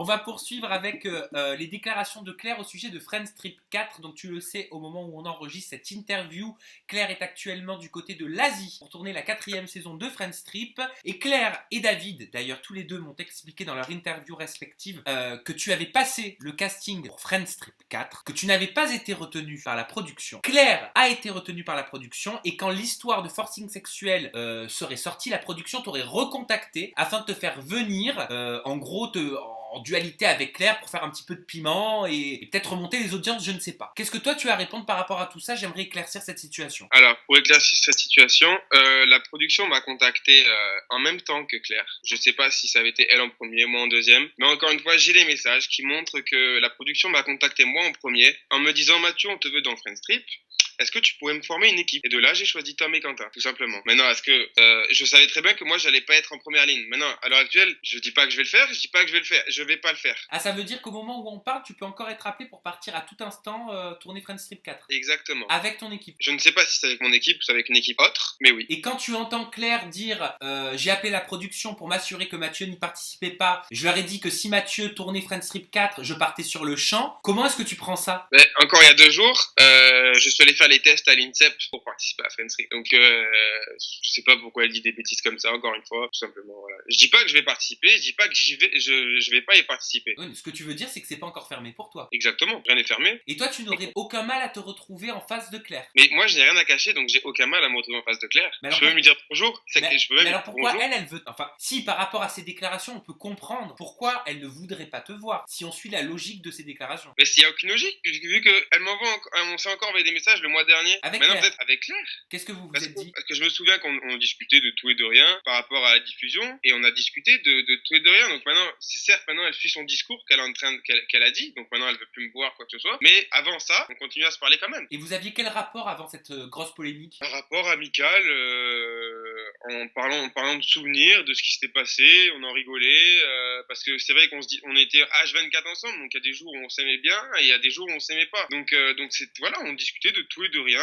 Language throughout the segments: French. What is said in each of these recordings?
On va poursuivre avec les déclarations de Claire au sujet de Friends Trip 4. Donc tu le sais, au moment où on enregistre cette interview, Claire est actuellement du côté de l'Asie pour tourner la 4e saison de Friends Trip. Et Claire et David, d'ailleurs tous les deux m'ont expliqué dans leur interview respective que tu avais passé le casting pour Friends Trip 4, que tu n'avais pas été retenu par la production. Claire a été retenue par la production et quand l'histoire de forcing sexuel serait sortie, la production t'aurait recontacté afin de te faire venir, en gros, en dualité avec Claire pour faire un petit peu de piment et peut-être remonter les audiences, je ne sais pas. Qu'est-ce que toi tu as à répondre par rapport à tout ça? J'aimerais éclaircir cette situation. Alors, pour éclaircir cette situation, la production m'a contacté en même temps que Claire. Je sais pas si ça avait été elle en premier, moi en deuxième. Mais encore une fois, j'ai les messages qui montrent que la production m'a contacté moi en premier en me disant « Mathieu, on te veut dans Friends Trip. Est-ce que tu pourrais me former une équipe ?» Et de là, j'ai choisi Tom et Quentin, tout simplement. Maintenant, est-ce que je savais très bien que moi, j'allais pas être en première ligne. Maintenant, à l'heure actuelle, je dis pas que je vais le faire, je dis pas que je vais le faire, je vais pas le faire. Ah, ça veut dire qu'au moment où on parle, tu peux encore être appelé pour partir à tout instant tourner Friends Trip 4. Exactement. Avec ton équipe. Je ne sais pas si c'est avec mon équipe ou c'est avec une équipe autre, mais oui. Et quand tu entends Claire dire j'ai appelé la production pour m'assurer que Mathieu n'y participait pas, je leur ai dit que si Mathieu tournait Friends Trip 4, je partais sur le champ. Comment est-ce que tu prends ça? Mais encore il y a 2 jours, je suis allé faire les tests à l'INSEP pour participer à Friends Trip. Donc je sais pas pourquoi elle dit des bêtises comme ça, encore une fois, tout simplement. Voilà. Je dis pas que je vais participer, je dis pas que je vais pas y participer. Oui, ce que tu veux dire, c'est que c'est pas encore fermé pour toi. Exactement, rien n'est fermé. Et toi, tu n'aurais aucun mal à te retrouver en face de Claire. Mais moi, je n'ai rien à cacher, donc j'ai aucun mal à me retrouver en face de Claire. Mais alors, je peux même lui dire bonjour. Je peux même mais alors dire pourquoi bonjour. elle veut... Enfin, si par rapport à ses déclarations, on peut comprendre pourquoi elle ne voudrait pas te voir, si on suit la logique de ses déclarations. Mais s'il n'y a aucune logique, vu qu'elle on s'est encore envoyé des messages le mois dernier. Avec Maintenant, Claire. peut-être avec Claire. Qu'est-ce que vous vous Parce êtes dit? que je me souviens qu'on discutait de tout et de rien par rapport à la diffusion, et on a discuté de tout et de rien. Donc maintenant, c'est certes, maintenant elle suit son discours qu'elle a dit, donc maintenant elle veut plus me voir, quoi que ce soit. Mais avant ça, on continue à se parler quand même. Et vous aviez quel rapport avant cette grosse polémique? Un rapport amical, en parlant de souvenirs, de ce qui s'était passé, on en rigolait, parce que c'est vrai on était H24 ensemble, donc il y a des jours où on s'aimait bien, et il y a des jours où on s'aimait pas. Donc voilà, on discutait de tout et de rien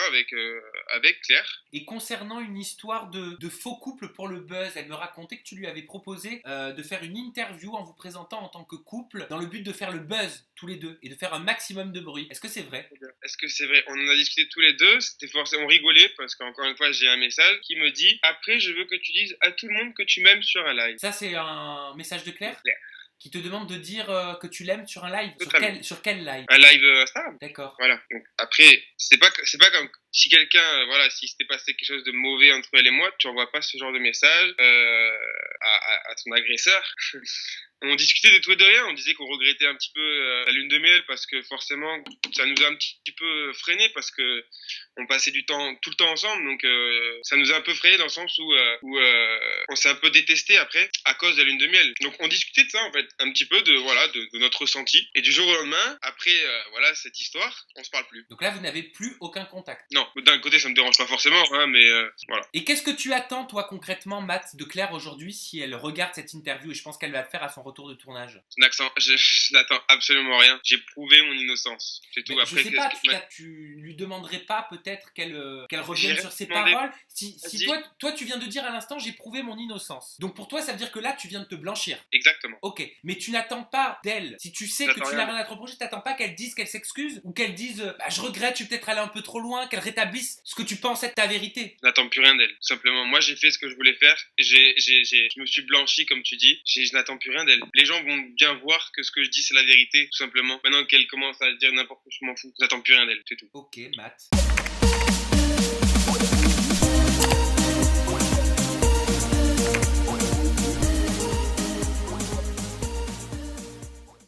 avec Claire. Et concernant une histoire de faux couple pour le buzz, elle me racontait que tu lui avais proposé de faire une interview en vous présentant en tant que couple dans le but de faire le buzz tous les deux et de faire un maximum de bruit. Est-ce que c'est vrai? Est-ce que c'est vrai? On en a discuté tous les deux, c'était forcément, on rigolait parce qu'encore une fois j'ai un message qui me dit après je veux que tu dises à tout le monde que tu m'aimes sur un live. Ça c'est un message de Claire? Claire. Qui te demande de dire que tu l'aimes sur un live. Sur quel live? Un live Instagram. D'accord. Voilà. Donc après, c'est pas comme si quelqu'un, voilà, s'il s'était passé quelque chose de mauvais entre elle et moi, tu envoies pas ce genre de message à ton agresseur. On discutait de tout et de rien, on disait qu'on regrettait un petit peu la lune de miel parce que forcément ça nous a un petit peu freiné parce que on passait tout le temps ensemble, donc ça nous a un peu freiné dans le sens où on s'est un peu détesté après à cause de la lune de miel. Donc on discutait de ça en fait, un petit peu de notre ressenti. Et du jour au lendemain, après voilà cette histoire, on se parle plus. Donc là vous n'avez plus aucun contact. Non, d'un côté ça me dérange pas forcément, hein, mais voilà. Et qu'est-ce que tu attends toi concrètement, Matt, de Claire aujourd'hui si elle regarde cette interview, et je pense qu'elle va le faire à son retour de tournage? Je n'attends absolument rien. J'ai prouvé mon innocence. C'est tout. Mais après, je sais pas, tu lui demanderais pas peut-être qu'elle revienne sur ses paroles? Si toi tu viens de dire à l'instant j'ai prouvé mon innocence. Donc pour toi ça veut dire que là tu viens de te blanchir. Exactement. Ok, mais tu n'attends pas d'elle. Si tu sais que tu n'as rien à te reprocher, t'attends pas qu'elle dise qu'elle s'excuse ou qu'elle dise je regrette, je suis peut-être allé un peu trop loin, qu'elle rétablisse ce que tu penses être ta vérité. Je n'attends plus rien d'elle. Tout simplement, moi j'ai fait ce que je voulais faire. Je me suis blanchi comme tu dis. Je n'attends plus rien d'elle. Les gens vont bien voir que ce que je dis c'est la vérité, tout simplement. Maintenant qu'elle commence à dire n'importe quoi, je m'en fous. Je n'attends plus rien d'elle, c'est tout. Ok, Matt.